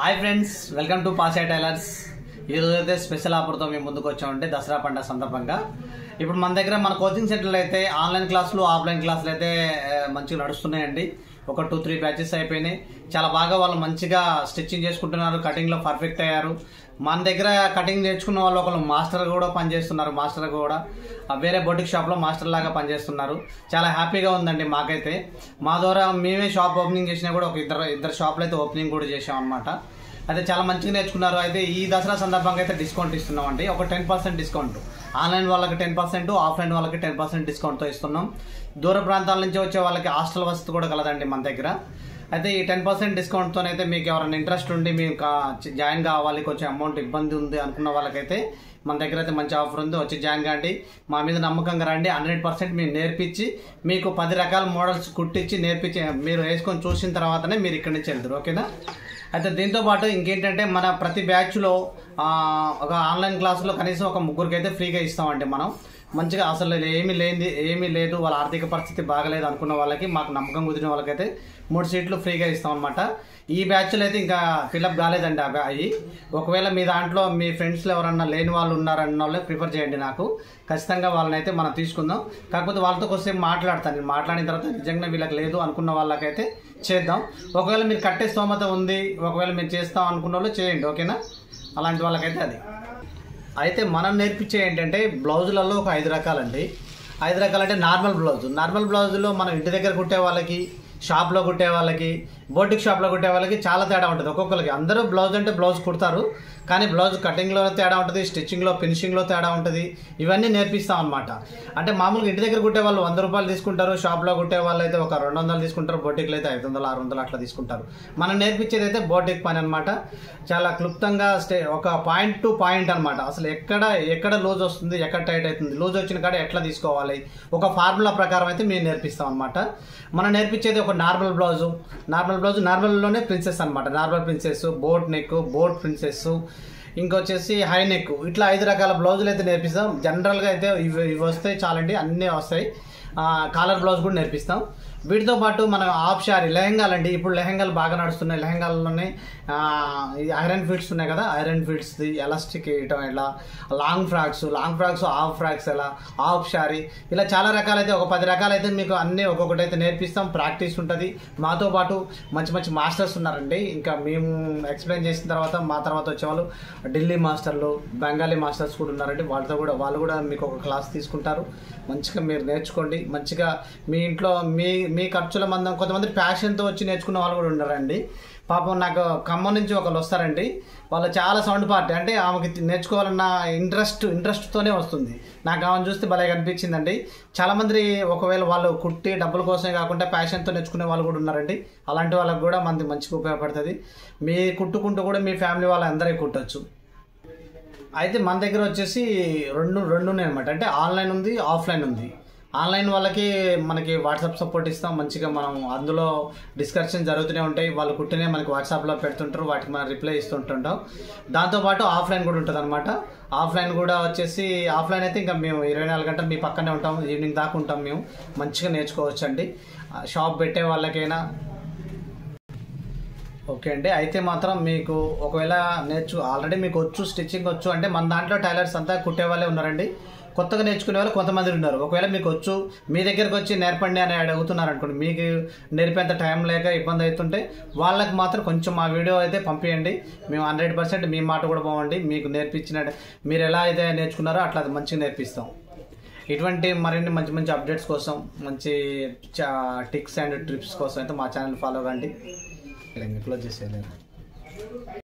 Hi friends, welcome to Pasha tailors. ఈ రోజు అయితే స్పెషల్ ఆఫర్తో మేము ముందుకు వచ్చామంటే దసరా పండుగ సందర్భంగా. ఇప్పుడు మన దగ్గర మన కోచింగ్ సెంటర్లో అయితే ఆన్లైన్ క్లాసులు ఆఫ్లైన్ క్లాసులు అయితే మంచిగా నడుస్తున్నాయండి. ఒక 2-3 బ్యాచెస్ అయిపోయినాయి. చాలా బాగా వాళ్ళు మంచిగా స్టిచ్చింగ్ చేసుకుంటున్నారు, కటింగ్లో పర్ఫెక్ట్ అయ్యారు. మన దగ్గర కటింగ్ నేర్చుకున్న వాళ్ళు ఒకళ్ళు మాస్టర్ కూడా పనిచేస్తున్నారు. మాస్టర్ కూడా వేరే బొటిక్ షాప్లో మాస్టర్ లాగా పనిచేస్తున్నారు. చాలా హ్యాపీగా ఉందండి మాకైతే. మా ద్వారా మేమే షాప్ ఓపెనింగ్ చేసినా కూడా ఒక ఇద్దరు షాపులు అయితే ఓపెనింగ్ కూడా చేసాం అనమాట. అయితే చాలా మంచిగా నేర్చుకున్నారు. అయితే ఈ దసరా సందర్భంగా అయితే డిస్కౌంట్ ఇస్తున్నామండి. ఒక 10% డిస్కౌంట్, ఆన్లైన్ వాళ్ళకి 10%, ఆఫ్లైన్ వాళ్ళకి 10% డిస్కౌంట్తో ఇస్తున్నాం. దూర ప్రాంతాల నుంచి వచ్చే వాళ్ళకి హాస్టల్ వసతి కూడా కలదండి మన దగ్గర. అయితే ఈ 10% డిస్కౌంట్తోనైతే మీకు ఎవరైనా ఇంట్రెస్ట్ ఉండి మేము జాయిన్ కావాలి, కొంచెం అమౌంట్ ఇబ్బంది ఉంది అనుకున్న వాళ్ళకైతే మన దగ్గర అయితే మంచి ఆఫర్ ఉంది. వచ్చి జాయిన్ కాండి, మా మీద నమ్మకంగా రండి. 100% మేము నేర్పించి మీకు 10 రకాల మోడల్స్ కుట్టించి నేర్పించి మీరు వేసుకొని చూసిన తర్వాతనే మీరు ఇక్కడి నుంచి వెళ్తారు. ఓకేనా? అయితే దీంతో పాటు ఇంకేంటంటే మన ప్రతి బ్యాచ్లో ఒక ఆన్లైన్ క్లాసులో కనీసం ఒక 3 అయితే ఫ్రీగా ఇస్తామండి. మనం మంచిగా అసలు ఏమీ లేదు, వాళ్ళ ఆర్థిక పరిస్థితి బాగలేదు అనుకున్న వాళ్ళకి, మాకు నమ్మకం కుదిరిన వాళ్ళకైతే 3 సీట్లు ఫ్రీగా ఇస్తాం అనమాట. ఈ బ్యాచ్లో అయితే ఇంకా ఫిల్అప్ కాలేదండి అవి. ఒకవేళ మీ దాంట్లో మీ ఫ్రెండ్స్లో ఎవరన్నా లేని వాళ్ళు ఉన్నారన్న వాళ్ళే ప్రిఫర్ చేయండి నాకు. ఖచ్చితంగా వాళ్ళని అయితే మనం తీసుకుందాం. కాకపోతే వాళ్ళతో కొంచెం మాట్లాడతాను. నేను మాట్లాడిన తర్వాత నిజంగా వీళ్ళకి లేదు అనుకున్న వాళ్ళకైతే చేద్దాం. ఒకవేళ మీరు కట్టే స్తోమత ఉంది, ఒకవేళ మీరు చేస్తాం అనుకున్న వాళ్ళు చేయండి. ఓకేనా? అలాంటి వాళ్ళకైతే అది. అయితే మనం నేర్పించే ఏంటంటే బ్లౌజులలో ఒక 5 రకాలండి. 5 రకాలంటే నార్మల్ బ్లౌజులో మనం ఇంటి దగ్గర కుట్టే వాళ్ళకి, షాప్లో కుట్టే వాళ్ళకి, బోటిక్ షాప్లో కుట్టే వాళ్ళకి చాలా తేడా ఉంటుంది. ఒక్కొక్కరికి అందరూ బ్లౌజ్ అంటే బ్లౌజ్ కుడతారు, కానీ బ్లౌజ్ కటింగ్లో తేడా ఉంటుంది, స్టిచ్చింగ్లో ఫినిషింగ్లో తేడా ఉంటుంది. ఇవన్నీ నేర్పిస్తాం అనమాట. అంటే మామూలుగా ఇంటి దగ్గర కుట్టే వాళ్ళు 100 రూపాయలు తీసుకుంటారు, షాప్లో కుట్టే వాళ్ళు అయితే ఒక 200 తీసుకుంటారు, బోటిక్లో అయితే 500, 600 అట్లా తీసుకుంటారు. మనం నేర్పించేది అయితే బోటిక్ పని అనమాట. చాలా క్లుప్తంగా ఒక పాయింట్ టు పాయింట్ అనమాట. అసలు ఎక్కడ లూజ్ వస్తుంది, ఎక్కడ టైట్ అవుతుంది, లూజ్ వచ్చిన కాడ ఎట్లా తీసుకోవాలి, ఒక ఫార్ములా ప్రకారం అయితే మేము నేర్పిస్తాం అనమాట. మనం నేర్పించేది ఒక నార్మల్ బ్లౌజు, నార్మల్లోనే ప్రిన్సెస్ అనమాట. Normal princess, boat neck, boat princess, ఇంకొచ్చేసి హై నెక్, ఇట్లా 5 రకాల బ్లౌజులు అయితే నేర్పిస్తాం. జనరల్గా అయితే ఇవి వస్తాయి చాలండి, అన్నీ వస్తాయి. కాలర్ బ్లౌజ్ కూడా నేర్పిస్తాం. వీటితో పాటు మనం హాఫ్ శారీ లెహంగాలండి. ఇప్పుడు లెహంగాలు బాగా నడుస్తున్నాయి. లెహంగాల్లోనే ఐరన్ ఫిట్స్ ఉన్నాయి కదా, ఐరన్ ఫిట్స్ది ఎలాస్టిక్ వేయటం, ఇలా లాంగ్ ఫ్రాక్స్, హాఫ్ ఫ్రాక్స్, ఎలా హాఫ్ శారీ, ఇలా చాలా రకాలైతే ఒక 10 రకాలైతే మీకు అన్నీ ఒక్కొక్కటి అయితే నేర్పిస్తాం. ప్రాక్టీస్ ఉంటుంది. మాతో పాటు మంచి మాస్టర్స్ ఉన్నారండి. ఇంకా మేము ఎక్స్ప్లెయిన్ చేసిన తర్వాత మా తర్వాత వచ్చేవాళ్ళు ఢిల్లీ మాస్టర్లు, బెంగాలీ మాస్టర్స్ కూడా ఉన్నారండి. వాళ్ళు కూడా మీకు ఒక క్లాస్ తీసుకుంటారు. మంచిగా మీరు నేర్చుకోండి. మంచిగా మీ ఇంట్లో మీ ఖర్చుల మందం, కొంతమంది ప్యాషన్తో వచ్చి నేర్చుకున్న వాళ్ళు కూడా ఉన్నారండి. పాపం నాకు ఖమ్మం నుంచి ఒకళ్ళు వస్తారండి. వాళ్ళు చాలా సౌండ్ పార్టీ, అంటే ఆమెకి నేర్చుకోవాలన్న ఇంట్రెస్ట్తోనే వస్తుంది. నాకు ఆమెను చూస్తే భలే కనిపించిందండి. చాలామంది ఒకవేళ వాళ్ళు కుట్టి డబ్బుల కోసమే కాకుండా ప్యాషన్తో నేర్చుకునే వాళ్ళు కూడా ఉన్నారండి. అలాంటి వాళ్ళకు కూడా మనది మంచిగా ఉపయోగపడుతుంది. మీ కుట్టుకుంటూ కూడా మీ ఫ్యామిలీ వాళ్ళందరికీ కుట్టచ్చు. అయితే మన దగ్గర వచ్చేసి రెండు ఉన్నాయి అనమాట. అంటే ఆన్లైన్ ఉంది, ఆఫ్లైన్ ఉంది. ఆన్లైన్ వాళ్ళకి మనకి వాట్సాప్ సపోర్ట్ ఇస్తాం. మంచిగా మనం అందులో డిస్కషన్ జరుగుతూనే ఉంటాయి. వాళ్ళు కుట్టినే మనకి వాట్సాప్లో పెడుతుంటారు, వాటికి మనం రిప్లై ఇస్తుంటుంటాం. దాంతోపాటు ఆఫ్లైన్ కూడా ఉంటుంది అనమాట. ఆఫ్లైన్ కూడా వచ్చేసి ఆఫ్లైన్ అయితే ఇంకా మేము 24 గంటలు మీ పక్కనే ఉంటాం, ఈవినింగ్ దాకా ఉంటాం. మేము మంచిగా నేర్చుకోవచ్చు అండి, షాప్ పెట్టే వాళ్ళకైనా. ఓకే అండి. అయితే మాత్రం మీకు ఒకవేళ ఆల్రెడీ మీకు స్టిచ్చింగ్ వచ్చు అంటే మన దాంట్లో టైలర్స్ అంతా కుట్టే వాళ్ళే ఉన్నారండి. కొత్తగా నేర్చుకునే వాళ్ళు కొంతమంది ఉన్నారు. ఒకవేళ మీకు మీ దగ్గరకు వచ్చి నేర్పండి అని అడుగుతున్నారు అనుకోండి, మీకు నేర్పేంత టైం లేక ఇబ్బంది అవుతుంటే వాళ్ళకి మాత్రం కొంచెం మా వీడియో అయితే పంపించండి. మేము 100% మీ మాట కూడా పోవండి. మీకు మీరు ఎలా అయితే నేర్చుకున్నారో అట్లా మంచిగా నేర్పిస్తాం. ఇటువంటి మరిన్ని మంచి అప్డేట్స్ కోసం, మంచి టిప్స్ అండ్ ట్రిప్స్ కోసం అయితే మా ఛానల్ ఫాలో కండి. క్లోజ్ చేసేయాలి.